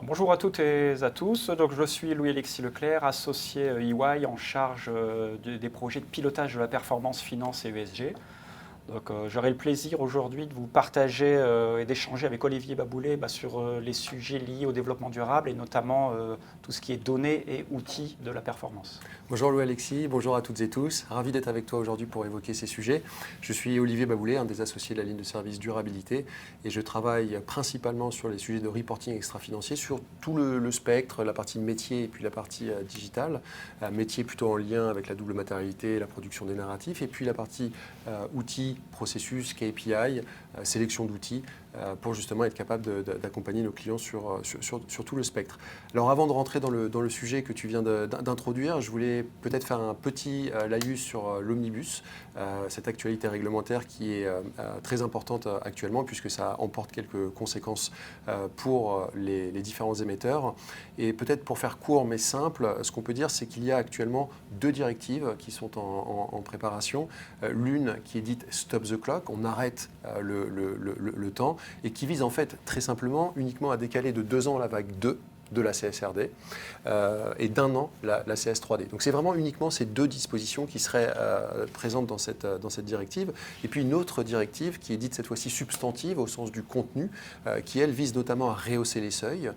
Bonjour à toutes et à tous. Donc, je suis Louis-Alexis Leclerc, associé EY en charge des projets de pilotage de la performance finance et ESG. Donc, j'aurai le plaisir aujourd'hui de vous partager et d'échanger avec Olivier Baboulet sur les sujets liés au développement durable et notamment tout ce qui est données et outils de la performance. Bonjour Louis-Alexis, bonjour à toutes et tous. Ravi d'être avec toi aujourd'hui pour évoquer ces sujets. Je suis Olivier Baboulet, un des associés de la ligne de service durabilité et je travaille principalement sur les sujets de reporting extra-financier sur tout le spectre, la partie métier et puis la partie digitale. Métier plutôt en lien avec la double matérialité, la production des narratifs et puis la partie outils, processus, KPI, sélection d'outils pour justement être capable d'accompagner nos clients sur tout le spectre. Alors avant de rentrer dans le sujet que tu viens d'introduire, je voulais peut-être faire un petit laïus sur l'omnibus, cette actualité réglementaire qui est très importante actuellement puisque ça emporte quelques conséquences pour les différents émetteurs. Et peut-être pour faire court mais simple, ce qu'on peut dire c'est qu'il y a actuellement deux directives qui sont en préparation. L'une qui est dite Stop the Clock, on arrête le temps, et qui vise en fait très simplement uniquement à décaler de 2 ans la vague 2 de la CSRD et d'1 an la CS3D. Donc c'est vraiment uniquement ces deux dispositions qui seraient présentes dans cette directive. Et puis une autre directive qui est dite cette fois-ci substantive au sens du contenu, qui elle vise notamment à rehausser les seuils,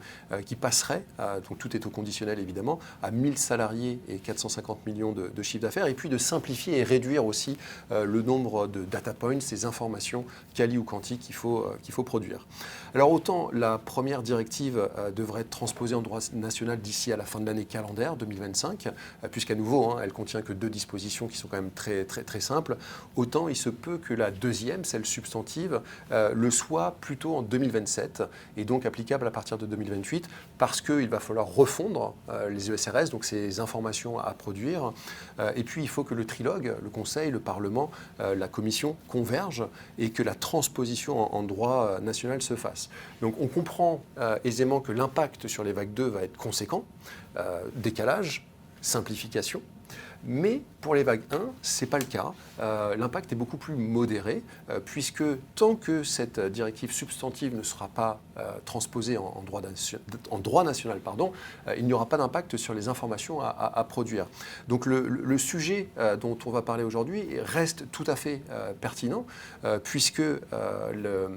qui passerait, donc tout est au conditionnel évidemment, à 1000 salariés et 450 millions de chiffre d'affaires, et puis de simplifier et réduire aussi le nombre de data points, ces informations quali ou quanti qu'il faut produire. Alors autant la première directive devrait être transposée en droit national d'ici à la fin de l'année calendaire 2025, puisqu'à nouveau, elle contient que deux dispositions qui sont quand même très simples, autant il se peut que la deuxième, celle substantive, le soit plutôt en 2027, et donc applicable à partir de 2028, parce qu'il va falloir refondre les ESRS, donc ces informations à produire, et puis il faut que le trilogue, le Conseil, le Parlement, la Commission convergent, et que la transposition en droit national se fasse. Donc on comprend aisément que l'impact sur les vagues 2 va être conséquent, décalage, simplification. Mais pour les vagues 1, ce n'est pas le cas. L'impact est beaucoup plus modéré, puisque tant que cette directive substantive ne sera pas transposée en droit national, il n'y aura pas d'impact sur les informations à produire. Donc le sujet dont on va parler aujourd'hui reste tout à fait pertinent, puisque le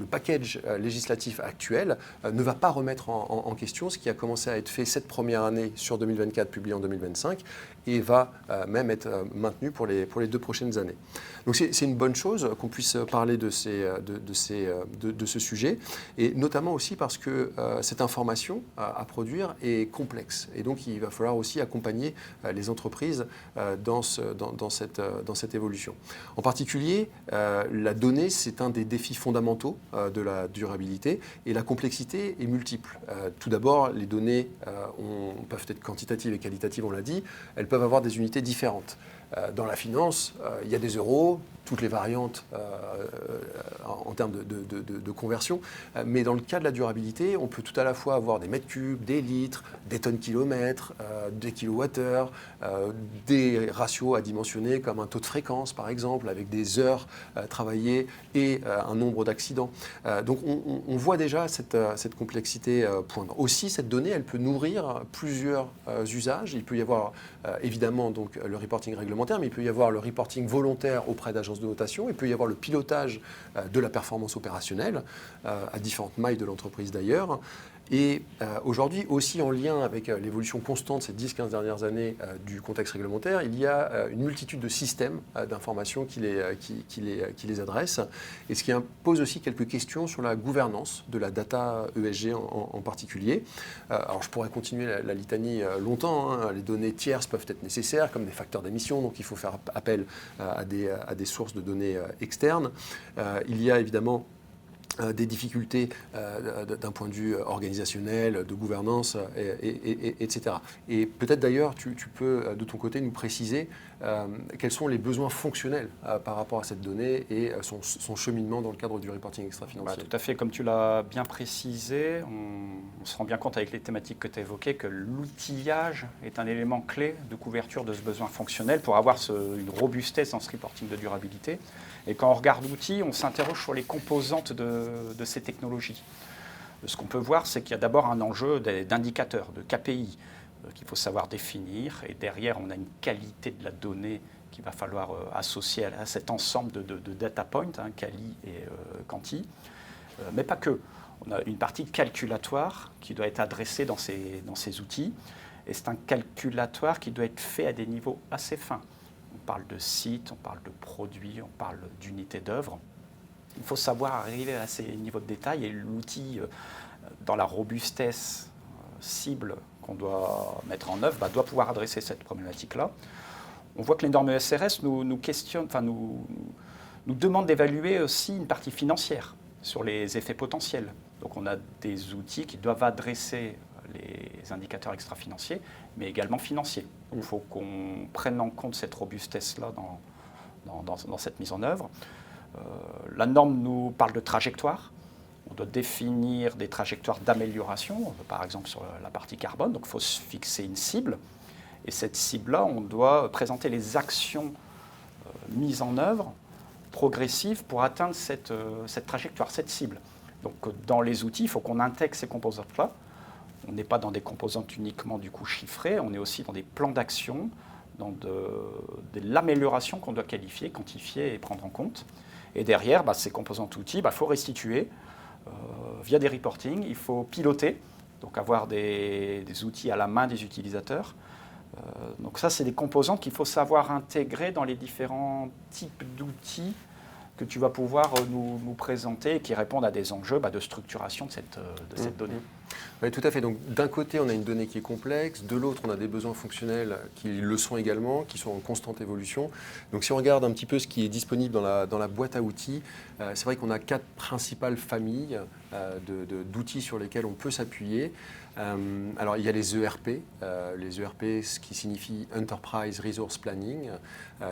package législatif actuel ne va pas remettre en question ce qui a commencé à être fait cette première année sur 2024, publié en 2025, et va même être maintenu pour les 2 prochaines années. Donc c'est une bonne chose qu'on puisse parler de ce sujet, et notamment aussi parce que cette information à produire est complexe, et donc il va falloir aussi accompagner les entreprises dans cette évolution. En particulier, la donnée, c'est un des défis fondamentaux de la durabilité, et la complexité est multiple. Tout d'abord, les données peuvent être quantitatives et qualitatives, on l'a dit, elles peuvent avoir des unités différentes. Dans la finance, il y a des euros, toutes les variantes en termes de conversion, mais dans le cas de la durabilité, on peut tout à la fois avoir des mètres cubes, des litres, des tonnes kilomètres, des kilowattheures, des ratios à dimensionner comme un taux de fréquence par exemple, avec des heures travaillées et un nombre d'accidents. Donc on voit déjà cette complexité poindre. Aussi, cette donnée, elle peut nourrir plusieurs usages. Il peut y avoir évidemment donc, le reporting réglementaire, mais il peut y avoir le reporting volontaire auprès d'agences de notation, il peut y avoir le pilotage de la performance opérationnelle à différentes mailles de l'entreprise d'ailleurs. Et aujourd'hui, aussi en lien avec l'évolution constante ces 10-15 dernières années du contexte réglementaire, il y a une multitude de systèmes d'information qui les adressent, et ce qui pose aussi quelques questions sur la gouvernance de la data ESG en particulier. Alors je pourrais continuer la litanie longtemps, les données tierces peuvent être nécessaires comme des facteurs d'émission, donc il faut faire appel à des sources de données externes. Il y a évidemment des difficultés d'un point de vue organisationnel, de gouvernance, etc. Et peut-être d'ailleurs, tu peux de ton côté nous préciser quels sont les besoins fonctionnels par rapport à cette donnée et son cheminement dans le cadre du reporting extra-financier. Tout à fait, comme tu l'as bien précisé, on se rend bien compte avec les thématiques que tu as évoquées que l'outillage est un élément clé de couverture de ce besoin fonctionnel pour avoir une robustesse dans ce reporting de durabilité. Et quand on regarde l'outil, on s'interroge sur les composantes de ces technologies. Ce qu'on peut voir, c'est qu'il y a d'abord un enjeu d'indicateurs, de KPI, qu'il faut savoir définir. Et derrière, on a une qualité de la donnée qu'il va falloir associer à cet ensemble de data points, quali et quanti. Mais pas que. On a une partie calculatoire qui doit être adressée dans ces outils. Et c'est un calculatoire qui doit être fait à des niveaux assez fins. On parle de sites, on parle de produits, on parle d'unités d'œuvre. Il faut savoir arriver à ces niveaux de détail et l'outil, dans la robustesse cible qu'on doit mettre en œuvre, doit pouvoir adresser cette problématique-là. On voit que les normes ESRS nous questionnent, nous demandent d'évaluer aussi une partie financière sur les effets potentiels. Donc on a des outils qui doivent adresser les indicateurs extra-financiers, mais également financiers. Donc il faut qu'on prenne en compte cette robustesse-là dans cette mise en œuvre. La norme nous parle de trajectoire. On doit définir des trajectoires d'amélioration, par exemple sur la partie carbone. Donc il faut se fixer une cible. Et cette cible-là, on doit présenter les actions mises en œuvre progressives pour atteindre cette trajectoire, cette cible. Donc dans les outils, il faut qu'on intègre ces composantes-là. On n'est pas dans des composantes uniquement du coup chiffrées, on est aussi dans des plans d'action, dans de l'amélioration qu'on doit qualifier, quantifier et prendre en compte. Et derrière, ces composantes outils, il faut restituer via des reportings, il faut piloter, donc avoir des outils à la main des utilisateurs. Donc ça, c'est des composantes qu'il faut savoir intégrer dans les différents types d'outils que tu vas pouvoir nous présenter et qui répondent à des enjeux de structuration de cette donnée. Oui, tout à fait. Donc d'un côté, on a une donnée qui est complexe, de l'autre, on a des besoins fonctionnels qui le sont également, qui sont en constante évolution. Donc si on regarde un petit peu ce qui est disponible dans la boîte à outils, c'est vrai qu'on a 4 principales familles d'outils sur lesquels on peut s'appuyer. Alors il y a les ERP, ce qui signifie Enterprise Resource Planning.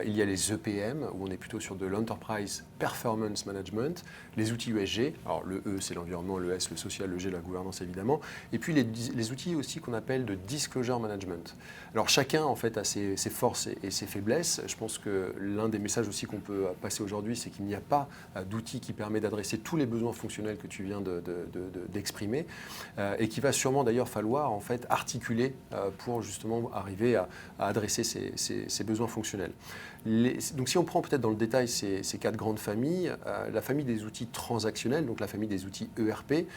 Il y a les EPM, où on est plutôt sur de l'Enterprise Performance Management. Les outils USG, alors le E c'est l'environnement, le S le social, le G la gouvernance évidemment. Et puis les outils aussi qu'on appelle de Disclosure Management. Alors chacun en fait a ses forces et ses faiblesses. Je pense que l'un des messages aussi qu'on peut passer aujourd'hui, c'est qu'il n'y a pas d'outil qui permet d'adresser tous les besoins fonctionnels que tu viens d'exprimer et qui va sûrement d'ailleurs falloir en fait articuler pour justement arriver à adresser ces besoins fonctionnels. Donc si on prend peut-être dans le détail ces 4 grandes familles, la famille des outils transactionnels, donc la famille des outils ERP,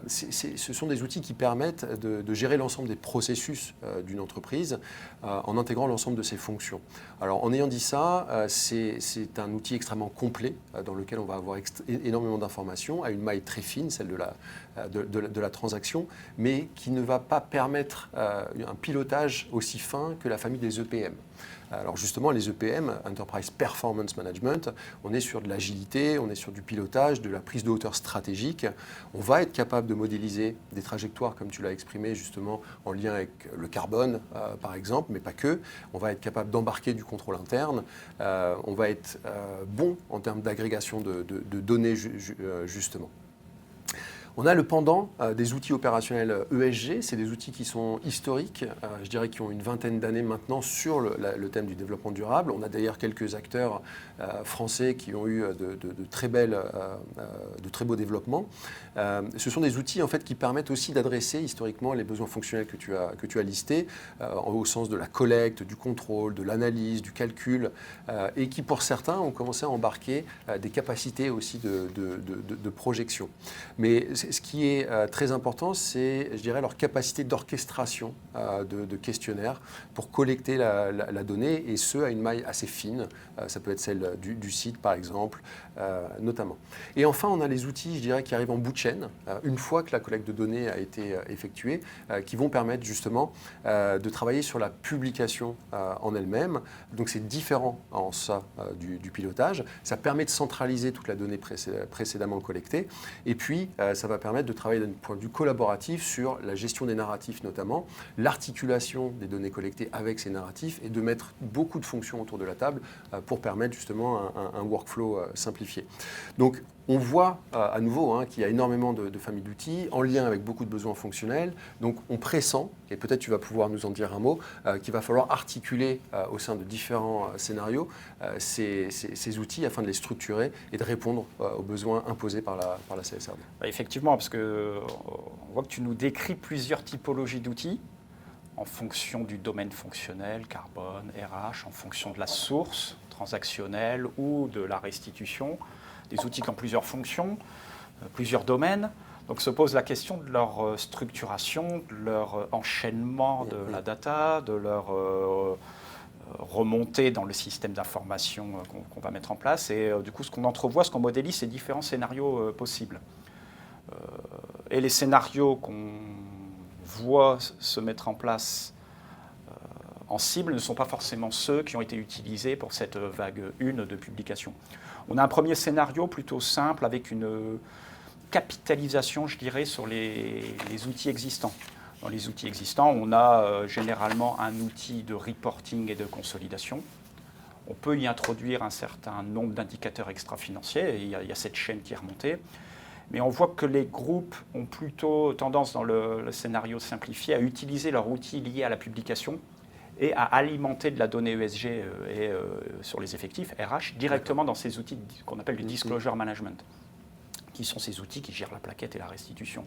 ce sont des outils qui permettent de gérer l'ensemble des processus d'une entreprise en intégrant l'ensemble de ses fonctions. Alors en ayant dit ça, c'est un outil extrêmement complet dans lequel on va avoir énormément d'informations à une maille très fine, celle de la transaction, mais qui ne va pas permettre un pilotage aussi fin que la famille des EPM. Alors justement, les EPM, Enterprise Performance Management, on est sur de l'agilité, on est sur du pilotage, de la prise de hauteur stratégique. On va être capable de modéliser des trajectoires, comme tu l'as exprimé, justement, en lien avec le carbone, par exemple, mais pas que. On va être capable d'embarquer du contrôle interne. On va être bon en termes d'agrégation de données, justement. On a le pendant des outils opérationnels ESG, c'est des outils qui sont historiques, je dirais qui ont une vingtaine d'années maintenant sur le thème du développement durable. On a d'ailleurs quelques acteurs français qui ont eu de très beaux développements. Ce sont des outils en fait qui permettent aussi d'adresser historiquement les besoins fonctionnels que tu as listés, au sens de la collecte, du contrôle, de l'analyse, du calcul, et qui pour certains ont commencé à embarquer des capacités aussi de projection. Mais ce qui est très important, c'est, je dirais, leur capacité d'orchestration de questionnaires pour collecter la donnée, et ce, à une maille assez fine. Ça peut être celle du site, par exemple, notamment. Et enfin, on a les outils, je dirais, qui arrivent en bout de chaîne, une fois que la collecte de données a été effectuée, qui vont permettre justement de travailler sur la publication en elle-même. Donc c'est différent en ça du pilotage. Ça permet de centraliser toute la donnée précédemment collectée. Et puis, ça va permettre de travailler d'un point de vue collaboratif sur la gestion des narratifs notamment, l'articulation des données collectées avec ces narratifs, et de mettre beaucoup de fonctions autour de la table pour permettre justement un workflow simplifié. Donc on voit à nouveau qu'il y a énormément de familles d'outils en lien avec beaucoup de besoins fonctionnels. Donc on pressent, et peut-être tu vas pouvoir nous en dire un mot, qu'il va falloir articuler au sein de différents scénarios ces outils afin de les structurer et de répondre aux besoins imposés par la CSRD. Effectivement, effectivement, parce qu'on voit que tu nous décris plusieurs typologies d'outils en fonction du domaine fonctionnel, carbone, RH, en fonction de la source transactionnelle ou de la restitution, des outils qui ont plusieurs fonctions, plusieurs domaines. Donc se pose la question de leur structuration, de leur enchaînement de la data, de leur remontée dans le système d'information qu'on va mettre en place. Et du coup, ce qu'on entrevoit, ce qu'on modélise, c'est différents scénarios possibles. Et les scénarios qu'on voit se mettre en place en cible ne sont pas forcément ceux qui ont été utilisés pour cette vague 1 de publication. On a un premier scénario plutôt simple avec une capitalisation, je dirais, sur les outils existants. Dans les outils existants, on a généralement un outil de reporting et de consolidation. On peut y introduire un certain nombre d'indicateurs extra-financiers, et il y a cette chaîne qui est remontée. Mais on voit que les groupes ont plutôt tendance, dans le scénario simplifié, à utiliser leur outil lié à la publication et à alimenter de la donnée ESG sur les effectifs, RH, directement dans ces outils qu'on appelle du disclosure management, qui sont ces outils qui gèrent la plaquette et la restitution.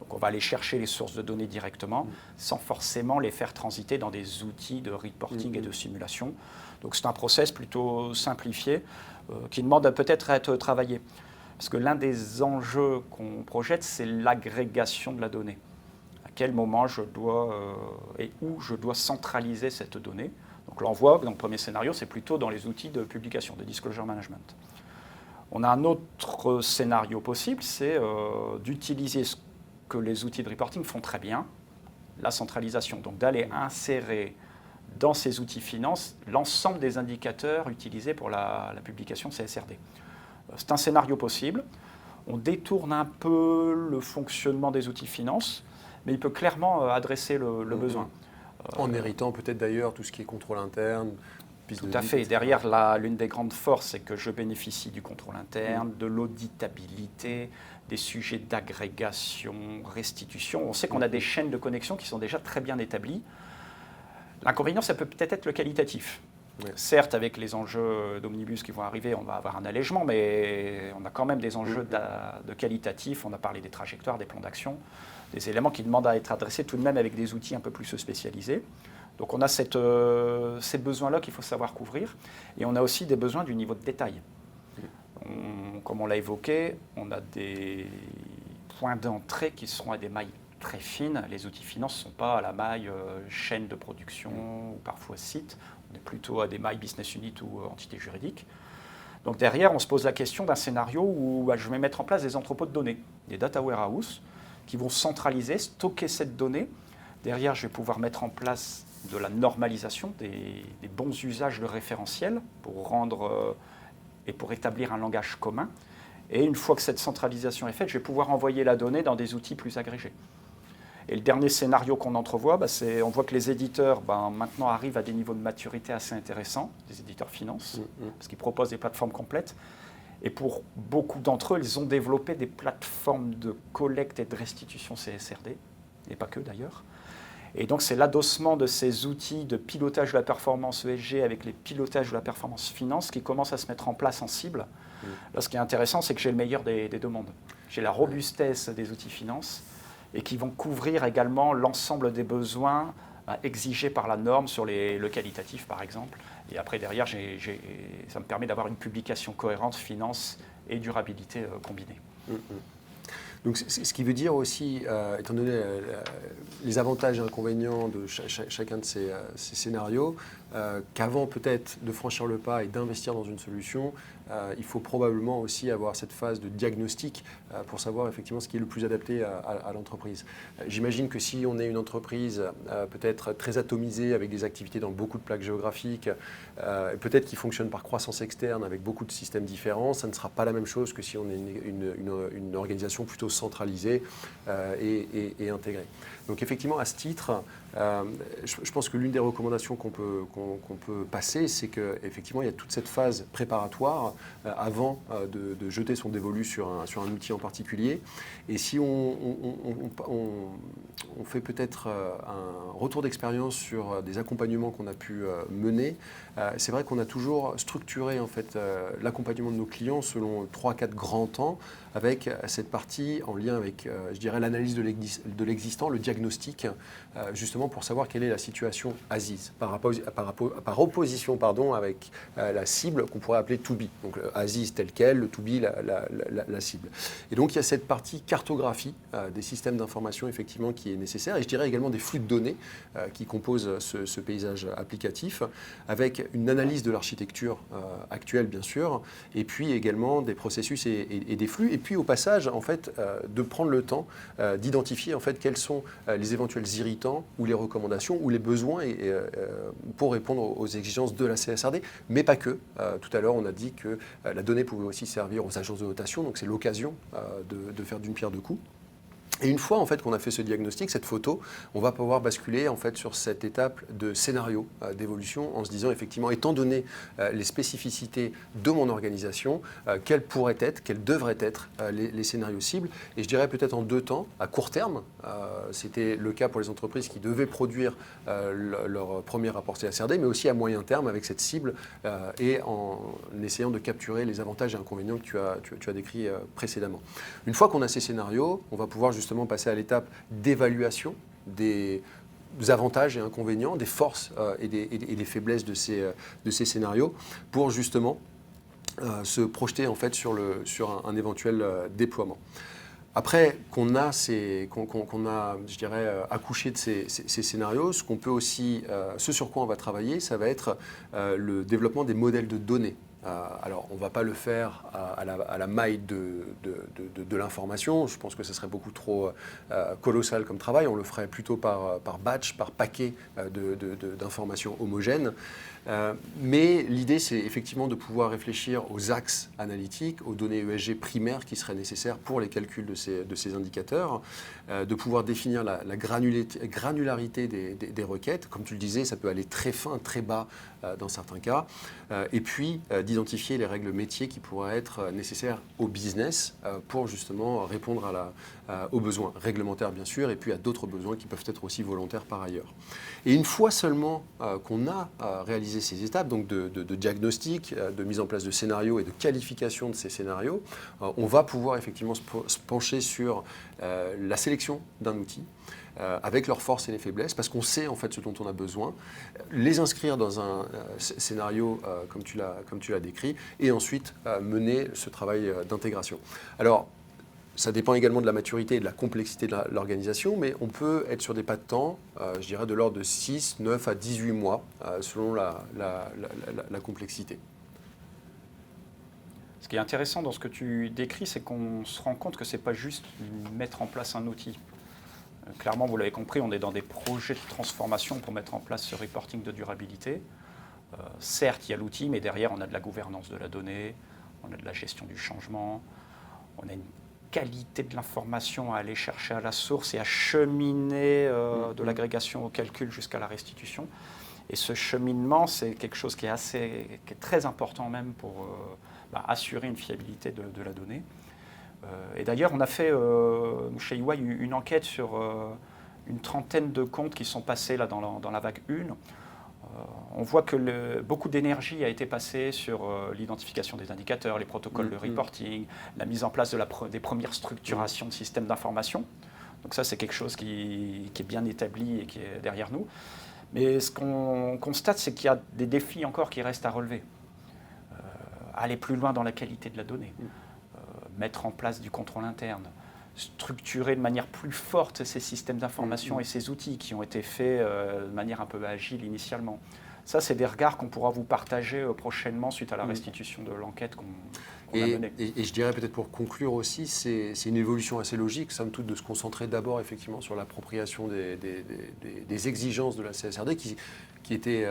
Donc on va aller chercher les sources de données directement, sans forcément les faire transiter dans des outils de reporting et de simulation. Donc c'est un process plutôt simplifié qui demande peut-être à être travaillé. Parce que l'un des enjeux qu'on projette, c'est l'agrégation de la donnée. À quel moment je dois et où je dois centraliser cette donnée. Donc là, on voit que dans le premier scénario, c'est plutôt dans les outils de publication, de disclosure management. On a un autre scénario possible, c'est d'utiliser ce que les outils de reporting font très bien, la centralisation. Donc d'aller insérer dans ces outils finance l'ensemble des indicateurs utilisés pour la publication CSRD. C'est un scénario possible. On détourne un peu le fonctionnement des outils finance, mais il peut clairement adresser le besoin. En héritant peut-être d'ailleurs tout ce qui est contrôle interne. Tout à fait. Derrière, l'une des grandes forces, c'est que je bénéficie du contrôle interne, de l'auditabilité, des sujets d'agrégation, restitution. On sait qu'on a des chaînes de connexion qui sont déjà très bien établies. L'inconvénient, ça peut peut-être être le qualitatif. Oui. Certes, avec les enjeux d'omnibus qui vont arriver, on va avoir un allègement, mais on a quand même des enjeux de qualitatif. On a parlé des trajectoires, des plans d'action, des éléments qui demandent à être adressés tout de même avec des outils un peu plus spécialisés. Donc on a ces besoins-là qu'il faut savoir couvrir. Et on a aussi des besoins du niveau de détail. Comme on l'a évoqué, on a des points d'entrée qui seront à des mailles très fines. Les outils finance ne sont pas à la maille chaîne de production ou parfois site. On est plutôt à des mailles business unit ou entité juridique. Donc derrière, on se pose la question d'un scénario où je vais mettre en place des entrepôts de données, des data warehouse, qui vont centraliser, stocker cette donnée. Derrière, je vais pouvoir mettre en place de la normalisation, des bons usages de référentiels pour rendre et pour établir un langage commun. Et une fois que cette centralisation est faite, je vais pouvoir envoyer la donnée dans des outils plus agrégés. Et le dernier scénario qu'on entrevoit, on voit que les éditeurs maintenant arrivent à des niveaux de maturité assez intéressants, les éditeurs finance, parce qu'ils proposent des plateformes complètes. Et pour beaucoup d'entre eux, ils ont développé des plateformes de collecte et de restitution CSRD, et pas que d'ailleurs. Et donc c'est l'adossement de ces outils de pilotage de la performance ESG avec les pilotages de la performance finance qui commencent à se mettre en place en cible. Là, ce qui est intéressant, c'est que j'ai le meilleur des deux mondes. J'ai la robustesse des outils finance et qui vont couvrir également l'ensemble des besoins exigés par la norme sur le qualitatif, par exemple. Et après, derrière, ça me permet d'avoir une publication cohérente, finance et durabilité combinée. Donc, ce qui veut dire aussi, étant donné les avantages et inconvénients de chacun de ces scénarios, qu'avant peut-être de franchir le pas et d'investir dans une solution, il faut probablement aussi avoir cette phase de diagnostic pour savoir effectivement ce qui est le plus adapté à l'entreprise. J'imagine que si on est une entreprise peut-être très atomisée avec des activités dans beaucoup de plaques géographiques, peut-être qui fonctionne par croissance externe avec beaucoup de systèmes différents, ça ne sera pas la même chose que si on est une organisation plutôt centralisée et intégrée. Donc effectivement, à ce titre, Je pense que l'une des recommandations qu'on peut passer, c'est qu'effectivement, il y a toute cette phase préparatoire avant de jeter son dévolu sur un outil en particulier. Et si on fait peut-être un retour d'expérience sur des accompagnements qu'on a pu mener, c'est vrai qu'on a toujours structuré en fait, l'accompagnement de nos clients selon 3-4 grands temps, avec cette partie en lien avec, je dirais, l'analyse de l'existant, le diagnostic, justement pour savoir quelle est la situation Aziz, par opposition avec la cible qu'on pourrait appeler to be. Donc Aziz tel quel, le to be, la cible. Et donc il y a cette partie cartographie des systèmes d'information effectivement qui est nécessaire, et je dirais également des flux de données qui composent ce paysage applicatif, avec une analyse de l'architecture actuelle bien sûr, et puis également des processus et des flux, et puis au passage en fait de prendre le temps d'identifier en fait quels sont les éventuels irritants ou les recommandations ou les besoins pour répondre aux exigences de la CSRD, mais pas que. Tout à l'heure on a dit que la donnée pouvait aussi servir aux agences de notation, donc c'est l'occasion de faire d'une pierre deux coups. Et une fois en fait qu'on a fait ce diagnostic, cette photo, on va pouvoir basculer en fait sur cette étape de scénario d'évolution en se disant effectivement, étant donné les spécificités de mon organisation, quels devraient être les scénarios cibles. Et je dirais peut-être en 2 temps, à court terme, c'était le cas pour les entreprises qui devaient produire leur premier rapport CSRD, mais aussi à moyen terme avec cette cible et en essayant de capturer les avantages et inconvénients que tu as décrits précédemment. Une fois qu'on a ces scénarios, on va pouvoir justement passer à l'étape d'évaluation des avantages et inconvénients, des forces et des faiblesses de ces scénarios pour justement se projeter en fait sur un éventuel déploiement. Après qu'on a, je dirais, accouché de ces scénarios, ce sur quoi on va travailler, ça va être le développement des modèles de données. Alors, on ne va pas le faire à la maille de l'information. Je pense que ce serait beaucoup trop colossal comme travail. On le ferait plutôt par batch, par paquet d'informations homogènes. Mais l'idée, c'est effectivement de pouvoir réfléchir aux axes analytiques, aux données ESG primaires qui seraient nécessaires pour les calculs de ces indicateurs, de pouvoir définir la granularité des requêtes. Comme tu le disais, ça peut aller très fin, très bas dans certains cas. Et puis, d'identifier les règles métiers qui pourraient être nécessaires au business pour justement répondre aux besoins réglementaires, bien sûr, et puis à d'autres besoins qui peuvent être aussi volontaires par ailleurs. Et une fois seulement qu'on a réalisé ces étapes, donc de diagnostic, de mise en place de scénarios et de qualification de ces scénarios, on va pouvoir effectivement se pencher sur la sélection d'un outil, avec leurs forces et les faiblesses, parce qu'on sait en fait ce dont on a besoin, les inscrire dans un scénario comme tu l'as décrit, et ensuite mener ce travail d'intégration. Alors, ça dépend également de la maturité et de la complexité de l'organisation, mais on peut être sur des pas de temps, je dirais de l'ordre de 6, 9 à 18 mois, selon la complexité. Ce qui est intéressant dans ce que tu décris, c'est qu'on se rend compte que ce n'est pas juste mettre en place un outil. Clairement, vous l'avez compris, on est dans des projets de transformation pour mettre en place ce reporting de durabilité. Certes, il y a l'outil, mais derrière, on a de la gouvernance de la donnée, on a de la gestion du changement, on a une qualité de l'information à aller chercher à la source et à cheminer de l'agrégation au calcul jusqu'à la restitution. Et ce cheminement, c'est quelque chose qui est très important même pour assurer une fiabilité de la donnée. Et d'ailleurs, on a fait chez EY une enquête sur une trentaine de comptes qui sont passés là, dans la vague 1. On voit que beaucoup d'énergie a été passée sur l'identification des indicateurs, les protocoles de reporting, la mise en place des premières structurations de systèmes d'information. Donc ça, c'est quelque chose qui est bien établi et qui est derrière nous. Mais ce qu'on constate, c'est qu'il y a des défis encore qui restent à relever. Aller plus loin dans la qualité de la donnée, mettre en place du contrôle interne, structurer de manière plus forte ces systèmes d'information et ces outils qui ont été faits de manière un peu agile initialement. Ça, c'est des regards qu'on pourra vous partager prochainement suite à la restitution de l'enquête qu'on a menée. Et je dirais peut-être pour conclure aussi, c'est une évolution assez logique, somme toute, de se concentrer d'abord effectivement sur l'appropriation des exigences de la CSRD qui étaient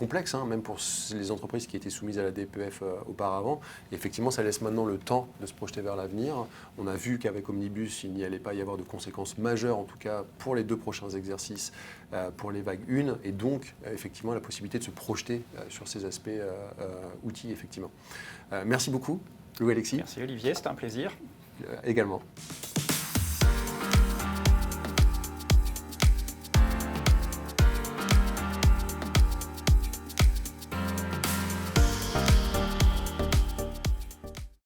complexe, hein, même pour les entreprises qui étaient soumises à la DPEF auparavant. Et effectivement, ça laisse maintenant le temps de se projeter vers l'avenir. On a vu qu'avec Omnibus, il n'y allait pas y avoir de conséquences majeures, en tout cas pour les 2 prochains exercices, pour les vagues 1, et donc effectivement la possibilité de se projeter sur ces aspects outils, effectivement. Merci beaucoup, Louis-Alexis. Merci Olivier, c'était un plaisir. Également.